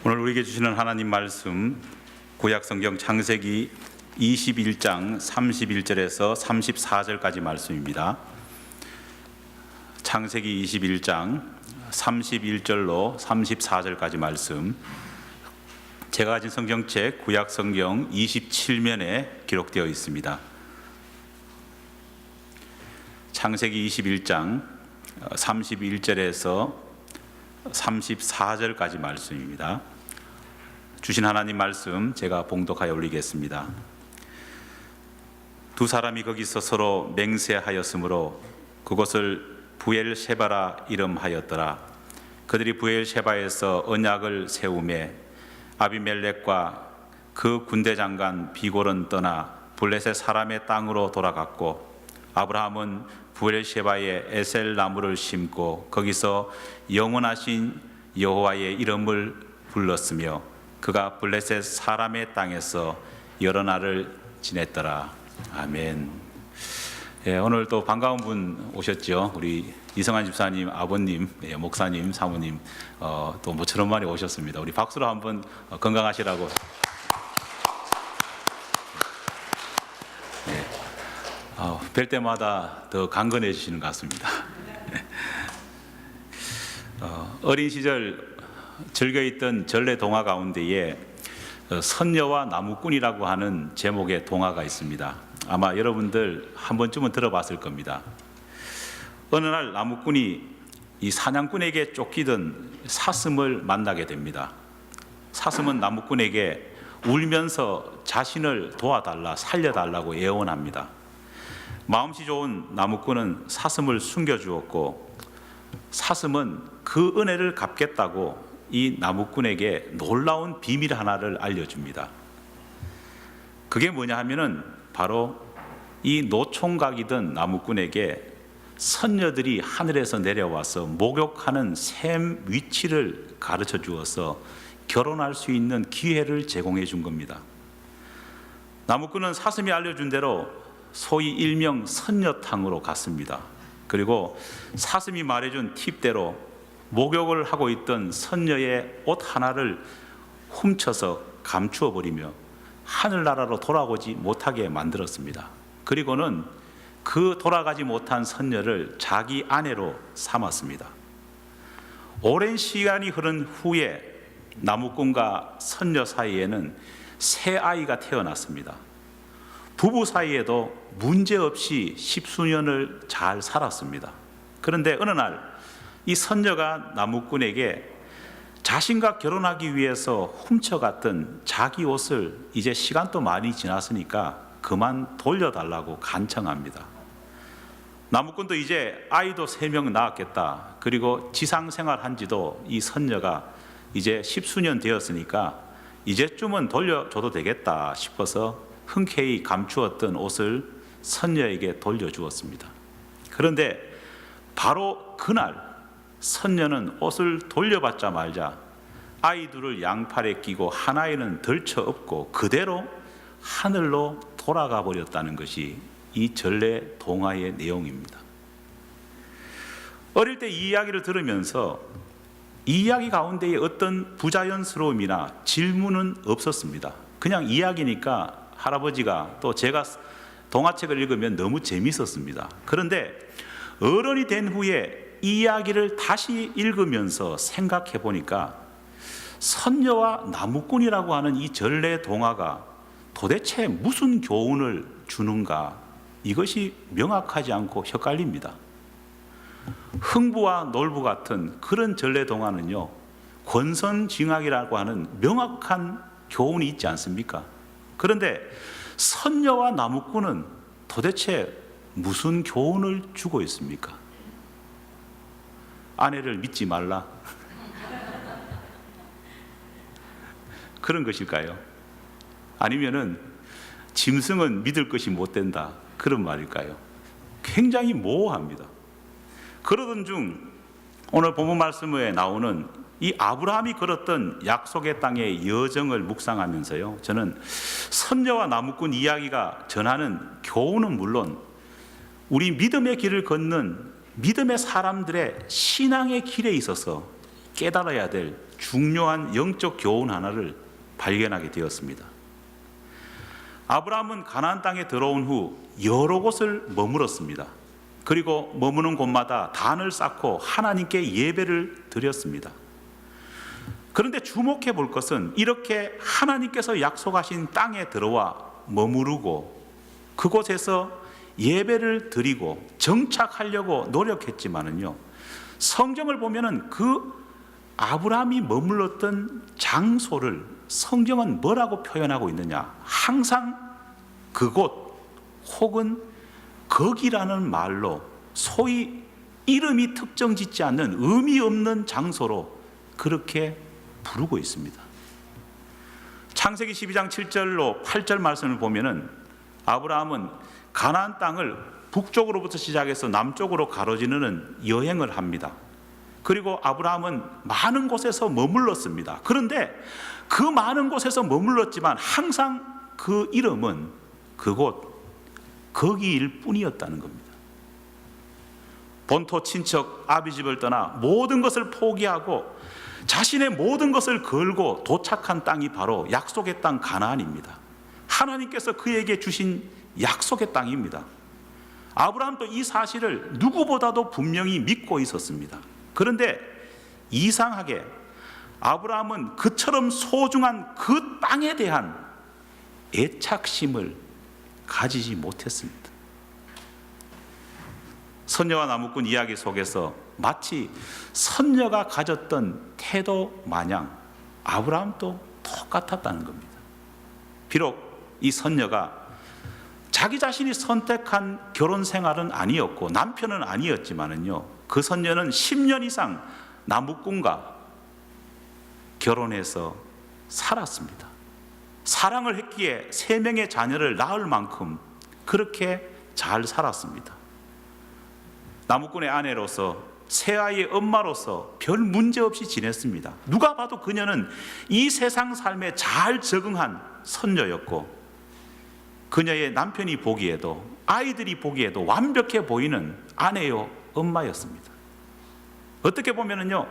오늘 우리에게 주시는 하나님 말씀, 구약성경 창세기 21장 31절에서 34절까지 말씀입니다. 창세기 21장 31절로 34절까지 말씀, 제가 가진 성경책 구약성경 27면에 기록되어 있습니다. 창세기 21장 31절에서 34절까지 말씀입니다. 주신 하나님 말씀 제가 봉독하여 올리겠습니다. 두 사람이 거기서 서로 맹세하였으므로 그곳을 부엘셰바라 이름하였더라. 그들이 부엘셰바에서 언약을 세우매 아비멜렉과 그 군대 장관 비골은 떠나 블레셋 사람의 땅으로 돌아갔고, 아브라함은 부엘셰바에 에셀 나무를 심고 거기서 영원하신 여호와의 이름을 불렀으며 그가 블레셋 사람의 땅에서 여러 날을 지냈더라. 아멘. 오늘 또 반가운 분 오셨죠. 우리 이성환 집사님, 아버님, 목사님, 사모님, 또 모처럼 많이 오셨습니다. 우리 박수로 한번 건강하시라고. 뵐 때마다 더 강건해지시는 것 같습니다. 어린 시절 즐겨 있던 전래 동화 가운데에 선녀와 나무꾼이라고 하는 제목의 동화가 있습니다. 아마 여러분들 한 번쯤은 들어봤을 겁니다. 어느 날 나무꾼이 이 사냥꾼에게 쫓기던 사슴을 만나게 됩니다. 사슴은 나무꾼에게 울면서 자신을 도와달라, 살려달라고 애원합니다. 마음씨 좋은 나무꾼은 사슴을 숨겨주었고, 사슴은 그 은혜를 갚겠다고 이 나무꾼에게 놀라운 비밀 하나를 알려줍니다. 그게 뭐냐 하면은 바로 이 노총각이던 나무꾼에게 선녀들이 하늘에서 내려와서 목욕하는 샘 위치를 가르쳐 주어서 결혼할 수 있는 기회를 제공해 준 겁니다. 나무꾼은 사슴이 알려준 대로 소위 일명 선녀탕으로 갔습니다. 그리고 사슴이 말해준 팁대로 목욕을 하고 있던 선녀의 옷 하나를 훔쳐서 감추어 버리며 하늘나라로 돌아오지 못하게 만들었습니다. 그리고는 그 돌아가지 못한 선녀를 자기 아내로 삼았습니다. 오랜 시간이 흐른 후에 나무꾼과 선녀 사이에는 새 아이가 태어났습니다. 부부 사이에도 문제없이 십수년을 잘 살았습니다. 그런데 어느 날 이 선녀가 나무꾼에게 자신과 결혼하기 위해서 훔쳐갔던 자기 옷을 이제 시간도 많이 지났으니까 그만 돌려달라고 간청합니다. 나무꾼도 이제 아이도 3명 낳았겠다. 그리고 지상생활 한 지도 이 선녀가 이제 십수년 되었으니까 이제쯤은 돌려줘도 되겠다 싶어서 흔쾌히 감추었던 옷을 선녀에게 돌려주었습니다. 그런데 바로 그날 선녀는 옷을 돌려받자 말자 아이들을 양팔에 끼고 하나에는 덜쳐 업고 그대로 하늘로 돌아가 버렸다는 것이 이 전래 동화의 내용입니다. 어릴 때 이 이야기를 들으면서 이 이야기 가운데에 어떤 부자연스러움이나 질문은 없었습니다. 그냥 이야기니까 할아버지가 또 제가 동화책을 읽으면 너무 재밌었습니다. 그런데 어른이 된 후에 이 이야기를 다시 읽으면서 생각해 보니까 선녀와 나무꾼이라고 하는 이 전래 동화가 도대체 무슨 교훈을 주는가, 이것이 명확하지 않고 헷갈립니다. 흥부와 놀부 같은 그런 전래 동화는요, 권선징악이라고 하는 명확한 교훈이 있지 않습니까? 그런데 선녀와 나무꾼은 도대체 무슨 교훈을 주고 있습니까? 아내를 믿지 말라, 그런 것일까요? 아니면은 짐승은 믿을 것이 못 된다, 그런 말일까요? 굉장히 모호합니다. 그러던 중 오늘 본문 말씀에 나오는 이 아브라함이 걸었던 약속의 땅의 여정을 묵상하면서요, 저는 선녀와 나무꾼 이야기가 전하는 교훈은 물론 우리 믿음의 길을 걷는 믿음의 사람들의 신앙의 길에 있어서 깨달아야 될 중요한 영적 교훈 하나를 발견하게 되었습니다. 아브라함은 가나안 땅에 들어온 후 여러 곳을 머물었습니다. 그리고 머무는 곳마다 단을 쌓고 하나님께 예배를 드렸습니다. 그런데 주목해 볼 것은 이렇게 하나님께서 약속하신 땅에 들어와 머무르고 그곳에서 예배를 드리고 정착하려고 노력했지만은요, 성경을 보면은 그 아브라함이 머물렀던 장소를 성경은 뭐라고 표현하고 있느냐? 항상 그곳 혹은 거기라는 말로 소위 이름이 특정 짓지 않는 의미 없는 장소로 그렇게 부르고 있습니다. 창세기 12장 7절로 8절 말씀을 보면은 아브라함은 가나안 땅을 북쪽으로부터 시작해서 남쪽으로 가로지르는 여행을 합니다. 그리고 아브라함은 많은 곳에서 머물렀습니다. 그런데 그 많은 곳에서 머물렀지만 항상 그 이름은 그곳 거기일 뿐이었다는 겁니다. 본토 친척 아비집을 떠나 모든 것을 포기하고 자신의 모든 것을 걸고 도착한 땅이 바로 약속의 땅 가나안입니다. 하나님께서 그에게 주신 약속의 땅입니다. 아브라함도 이 사실을 누구보다도 분명히 믿고 있었습니다. 그런데 이상하게 아브라함은 그처럼 소중한 그 땅에 대한 애착심을 가지지 못했습니다. 선녀와 나무꾼 이야기 속에서 마치 선녀가 가졌던 태도 마냥 아브라함도 똑같았다는 겁니다. 비록 이 선녀가 자기 자신이 선택한 결혼 생활은 아니었고 남편은 아니었지만은요, 그 선녀는 10년 이상 나무꾼과 결혼해서 살았습니다. 사랑을 했기에 3명의 자녀를 낳을 만큼 그렇게 잘 살았습니다. 나무꾼의 아내로서 새 아이의 엄마로서 별 문제 없이 지냈습니다. 누가 봐도 그녀는 이 세상 삶에 잘 적응한 선녀였고 그녀의 남편이 보기에도 아이들이 보기에도 완벽해 보이는 아내요 엄마였습니다. 어떻게 보면은요,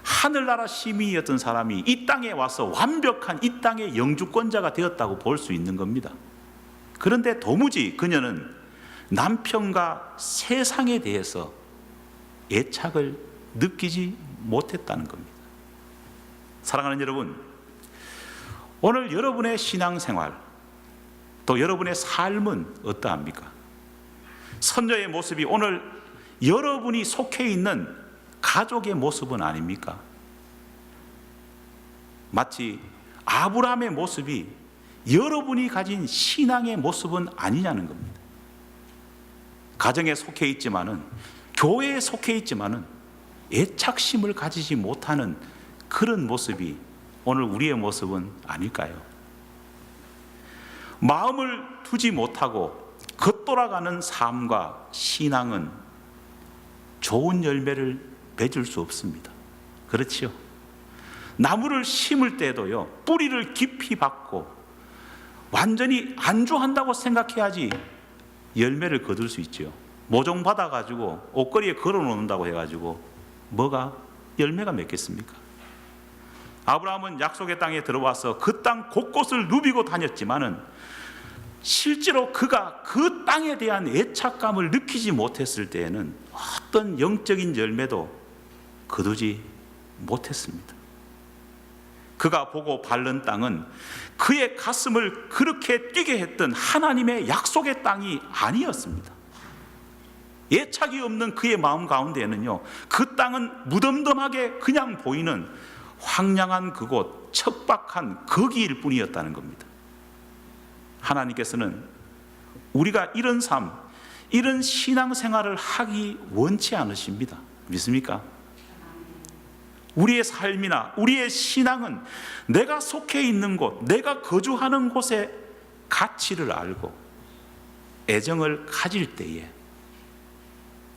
하늘나라 시민이었던 사람이 이 땅에 와서 완벽한 이 땅의 영주권자가 되었다고 볼 수 있는 겁니다. 그런데 도무지 그녀는 남편과 세상에 대해서 애착을 느끼지 못했다는 겁니다. 사랑하는 여러분, 오늘 여러분의 신앙생활 또 여러분의 삶은 어떠합니까? 선녀의 모습이 오늘 여러분이 속해 있는 가족의 모습은 아닙니까? 마치 아브라함의 모습이 여러분이 가진 신앙의 모습은 아니냐는 겁니다. 가정에 속해 있지만은, 교회에 속해 있지만은 애착심을 가지지 못하는 그런 모습이 오늘 우리의 모습은 아닐까요? 마음을 두지 못하고 겉돌아가는 삶과 신앙은 좋은 열매를 맺을 수 없습니다. 그렇지요? 나무를 심을 때도요, 뿌리를 깊이 박고 완전히 안주한다고 생각해야지 열매를 거둘 수 있죠. 모종 받아가지고 옷걸이에 걸어놓는다고 해가지고 뭐가 열매가 맺겠습니까? 아브라함은 약속의 땅에 들어와서 그 땅 곳곳을 누비고 다녔지만은 실제로 그가 그 땅에 대한 애착감을 느끼지 못했을 때에는 어떤 영적인 열매도 거두지 못했습니다. 그가 보고 밟는 땅은 그의 가슴을 그렇게 뛰게 했던 하나님의 약속의 땅이 아니었습니다. 애착이 없는 그의 마음 가운데에는요, 그 땅은 무덤덤하게 그냥 보이는 황량한 그곳, 척박한 거기일 뿐이었다는 겁니다. 하나님께서는 우리가 이런 삶, 이런 신앙생활을 하기 원치 않으십니다. 믿습니까? 우리의 삶이나 우리의 신앙은 내가 속해 있는 곳, 내가 거주하는 곳의 가치를 알고 애정을 가질 때에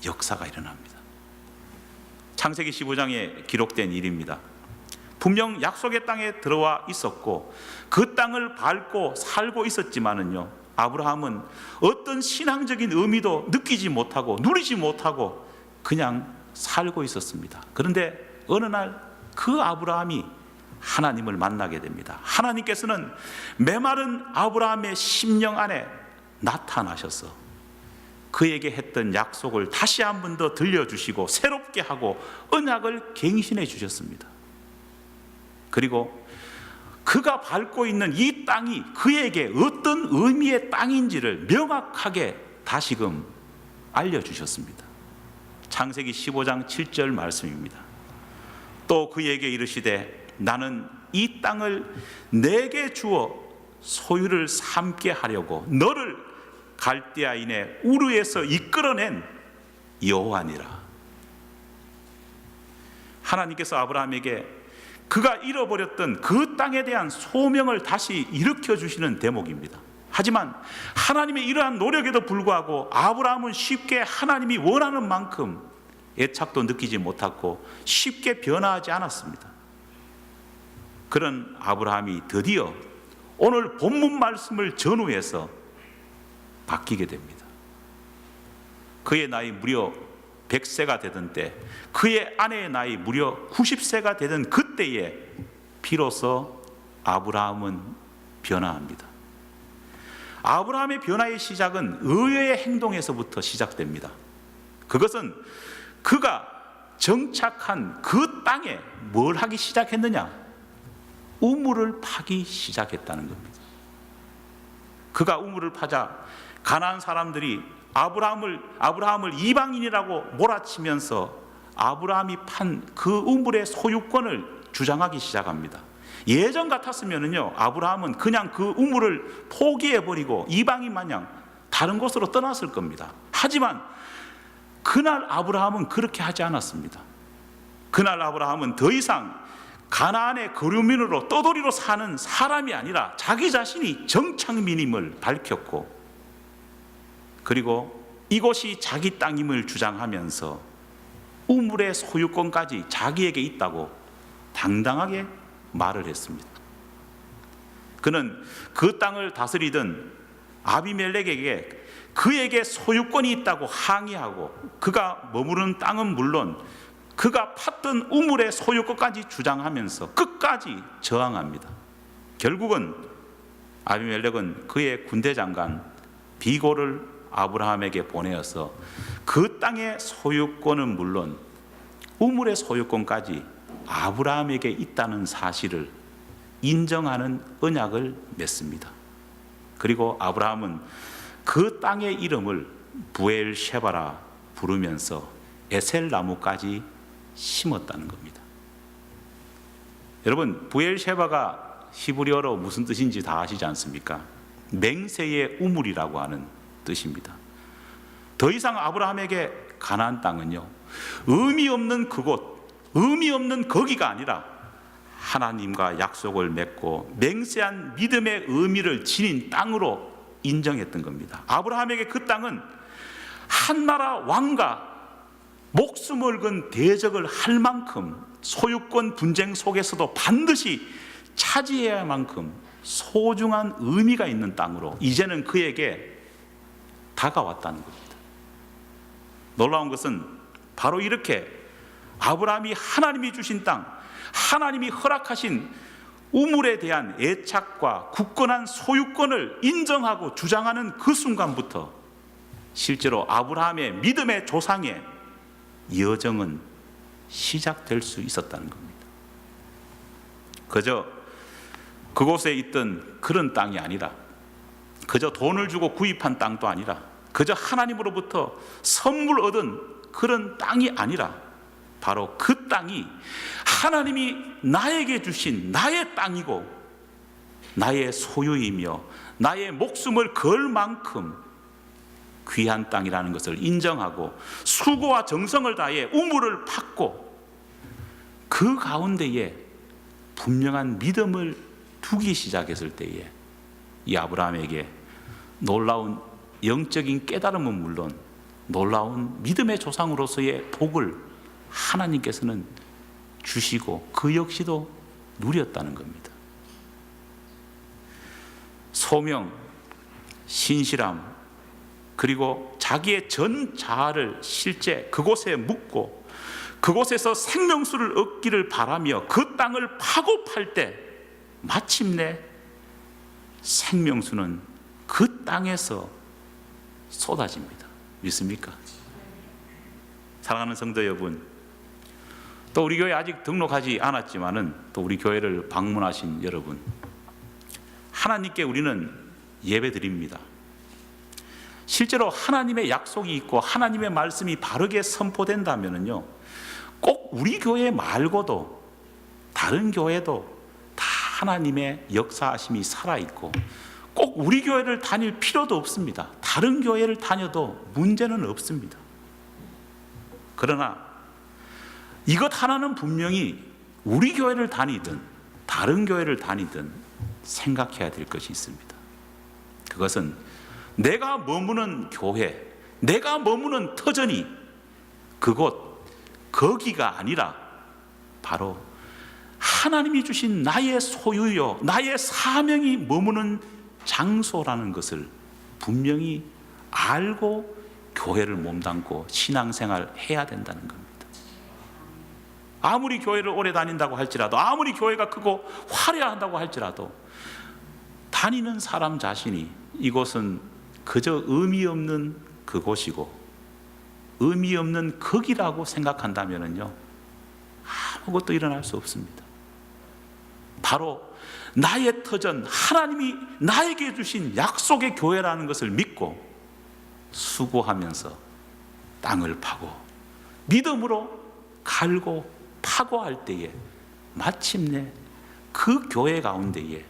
역사가 일어납니다. 창세기 15장에 기록된 일입니다. 분명 약속의 땅에 들어와 있었고 그 땅을 밟고 살고 있었지만은요, 아브라함은 어떤 신앙적인 의미도 느끼지 못하고 누리지 못하고 그냥 살고 있었습니다. 그런데 어느 날 그 아브라함이 하나님을 만나게 됩니다. 하나님께서는 메마른 아브라함의 심령 안에 나타나셔서 그에게 했던 약속을 다시 한 번 더 들려주시고 새롭게 하고 언약을 갱신해 주셨습니다. 그리고 그가 밟고 있는 이 땅이 그에게 어떤 의미의 땅인지를 명확하게 다시금 알려주셨습니다. 창세기 15장 7절 말씀입니다. 또 그에게 이르시되 나는 이 땅을 내게 주어 소유를 삼게 하려고 너를 갈대아인의 우르에서 이끌어낸 여호와니라. 하나님께서 아브라함에게 그가 잃어버렸던 그 땅에 대한 소명을 다시 일으켜 주시는 대목입니다. 하지만 하나님의 이러한 노력에도 불구하고 아브라함은 쉽게 하나님이 원하는 만큼 애착도 느끼지 못했고 쉽게 변화하지 않았습니다. 그런 아브라함이 드디어 오늘 본문 말씀을 전후해서 바뀌게 됩니다. 그의 나이 무려 100세가 되던 때, 그의 아내의 나이 무려 90세가 되던 그때에 비로소 아브라함은 변화합니다. 아브라함의 변화의 시작은 의외의 행동에서부터 시작됩니다. 그것은 그가 정착한 그 땅에 뭘 하기 시작했느냐? 우물을 파기 시작했다는 겁니다. 그가 우물을 파자 가나안 사람들이 아브라함을 이방인이라고 몰아치면서 아브라함이 판 그 우물의 소유권을 주장하기 시작합니다. 예전 같았으면요, 아브라함은 그냥 그 우물을 포기해버리고 이방인 마냥 다른 곳으로 떠났을 겁니다. 하지만 그날 아브라함은 그렇게 하지 않았습니다. 그날 아브라함은 더 이상 가나안의 거류민으로 떠돌이로 사는 사람이 아니라 자기 자신이 정착민임을 밝혔고, 그리고 이곳이 자기 땅임을 주장하면서 우물의 소유권까지 자기에게 있다고 당당하게 말을 했습니다. 그는 그 땅을 다스리던 아비멜렉에게 그에게 소유권이 있다고 항의하고, 그가 머무른 땅은 물론 그가 팠던 우물의 소유권까지 주장하면서 끝까지 저항합니다. 결국은 아비멜렉은 그의 군대 장관 비고를 아브라함에게 보내어서 그 땅의 소유권은 물론 우물의 소유권까지 아브라함에게 있다는 사실을 인정하는 언약을 맺습니다. 그리고 아브라함은 그 땅의 이름을 부엘셰바라 부르면서 에셀 나무까지 심었다는 겁니다. 여러분, 부엘셰바가 히브리어로 무슨 뜻인지 다 아시지 않습니까? 맹세의 우물이라고 하는 뜻입니다. 더 이상 아브라함에게 가나안 땅은요, 의미 없는 그곳, 의미 없는 거기가 아니라 하나님과 약속을 맺고 맹세한 믿음의 의미를 지닌 땅으로 인정했던 겁니다. 아브라함에게 그 땅은 한 나라 왕과 목숨을 건 대적을 할 만큼 소유권 분쟁 속에서도 반드시 차지해야 할 만큼 소중한 의미가 있는 땅으로 이제는 그에게 다가왔다는 겁니다. 놀라운 것은 바로 이렇게 아브라함이 하나님이 주신 땅, 하나님이 허락하신 우물에 대한 애착과 굳건한 소유권을 인정하고 주장하는 그 순간부터 실제로 아브라함의 믿음의 조상의 여정은 시작될 수 있었다는 겁니다. 그저 그곳에 있던 그런 땅이 아니라, 그저 돈을 주고 구입한 땅도 아니라, 그저 하나님으로부터 선물 얻은 그런 땅이 아니라 바로 그 땅이 하나님이 나에게 주신 나의 땅이고 나의 소유이며 나의 목숨을 걸 만큼 귀한 땅이라는 것을 인정하고 수고와 정성을 다해 우물을 팠고 그 가운데에 분명한 믿음을 두기 시작했을 때에 이 아브라함에게 놀라운 영적인 깨달음은 물론 놀라운 믿음의 조상으로서의 복을 하나님께서는 주시고 그 역시도 누렸다는 겁니다. 소명, 신실함, 그리고 자기의 전 자아를 실제 그곳에 묻고 그곳에서 생명수를 얻기를 바라며 그 땅을 파고 팔 때 마침내 생명수는 그 땅에서 쏟아집니다. 믿습니까? 사랑하는 성도 여러분, 또 우리 교회 아직 등록하지 않았지만은 또 우리 교회를 방문하신 여러분, 하나님께 우리는 예배 드립니다. 실제로 하나님의 약속이 있고 하나님의 말씀이 바르게 선포된다면은요, 꼭 우리 교회 말고도 다른 교회도 다 하나님의 역사하심이 살아있고 꼭 우리 교회를 다닐 필요도 없습니다. 다른 교회를 다녀도 문제는 없습니다. 그러나 이것 하나는 분명히 우리 교회를 다니든 다른 교회를 다니든 생각해야 될 것이 있습니다. 그것은 내가 머무는 교회, 내가 머무는 터전이 거기가 아니라 바로 하나님이 주신 나의 소유요, 나의 사명이 머무는 장소라는 것을 분명히 알고 교회를 몸담고 신앙생활 해야 된다는 겁니다. 아무리 교회를 오래 다닌다고 할지라도, 아무리 교회가 크고 화려한다고 할지라도 다니는 사람 자신이 이곳은 그저 의미 없는 그곳이고 의미 없는 거기라고 생각한다면요, 아무것도 일어날 수 없습니다. 바로 나의 터전, 하나님이 나에게 주신 약속의 교회라는 것을 믿고 수고하면서 땅을 파고 믿음으로 갈고 파고 할 때에 마침내 그 교회 가운데에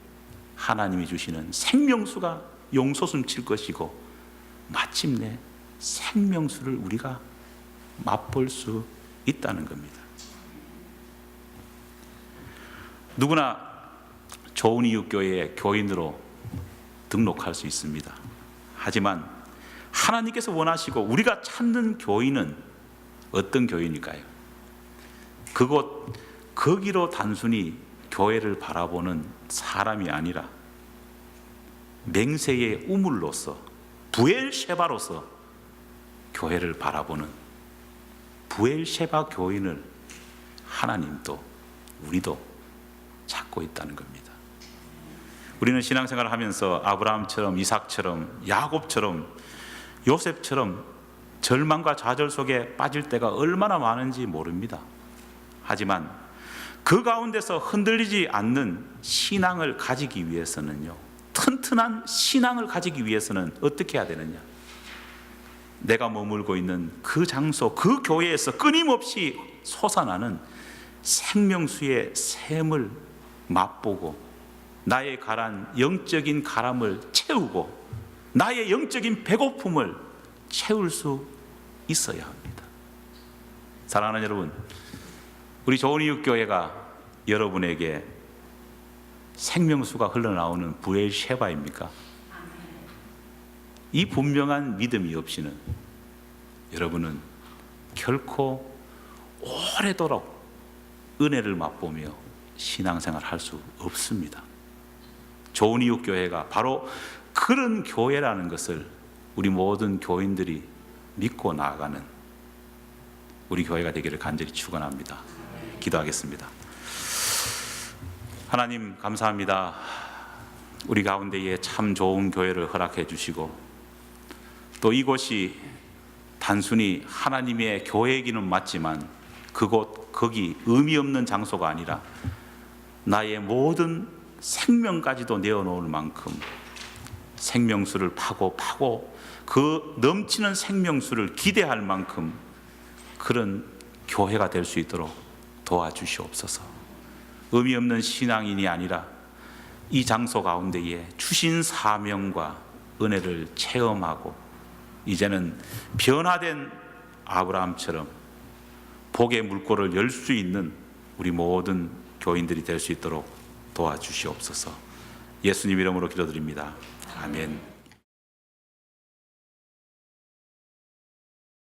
하나님이 주시는 생명수가 용솟음 칠 것이고 마침내 생명수를 우리가 맛볼 수 있다는 겁니다. 누구나 좋은 이웃 교회의 교인으로 등록할 수 있습니다. 하지만 하나님께서 원하시고 우리가 찾는 교인은 어떤 교인일까요? 거기로 단순히 교회를 바라보는 사람이 아니라 맹세의 우물로서, 부엘셰바로서 교회를 바라보는 부엘셰바 교인을 하나님도 우리도 찾고 있다는 겁니다. 우리는 신앙생활을 하면서 아브라함처럼, 이삭처럼, 야곱처럼, 요셉처럼 절망과 좌절 속에 빠질 때가 얼마나 많은지 모릅니다. 하지만 그 가운데서 흔들리지 않는 신앙을 가지기 위해서는요, 튼튼한 신앙을 가지기 위해서는 어떻게 해야 되느냐? 내가 머물고 있는 그 장소, 그 교회에서 끊임없이 솟아나는 생명수의 샘을 맛보고 나의 영적인 가람을 채우고 나의 영적인 배고픔을 채울 수 있어야 합니다. 사랑하는 여러분, 우리 좋은 이웃 교회가 여러분에게 생명수가 흘러나오는 부엘셰바입니까? 이 분명한 믿음이 없이는 여러분은 결코 오래도록 은혜를 맛보며 신앙생활 할 수 없습니다. 좋은 이웃 교회가 바로 그런 교회라는 것을 우리 모든 교인들이 믿고 나아가는 우리 교회가 되기를 간절히 축원합니다. 기도하겠습니다. 하나님 감사합니다. 우리 가운데에 참 좋은 교회를 허락해 주시고 또 이곳이 단순히 하나님의 교회이기는 맞지만 거기 의미 없는 장소가 아니라 나의 모든 생명까지도 내어놓을 만큼 생명수를 파고 그 넘치는 생명수를 기대할 만큼 그런 교회가 될 수 있도록 도와주시옵소서. 의미 없는 신앙인이 아니라 이 장소 가운데에 주신 사명과 은혜를 체험하고 이제는 변화된 아브라함처럼 복의 물꼬를 열 수 있는 우리 모든 교인들이 될 수 있도록 도와주시옵소서. 예수님 이름으로 기도드립니다. 아멘.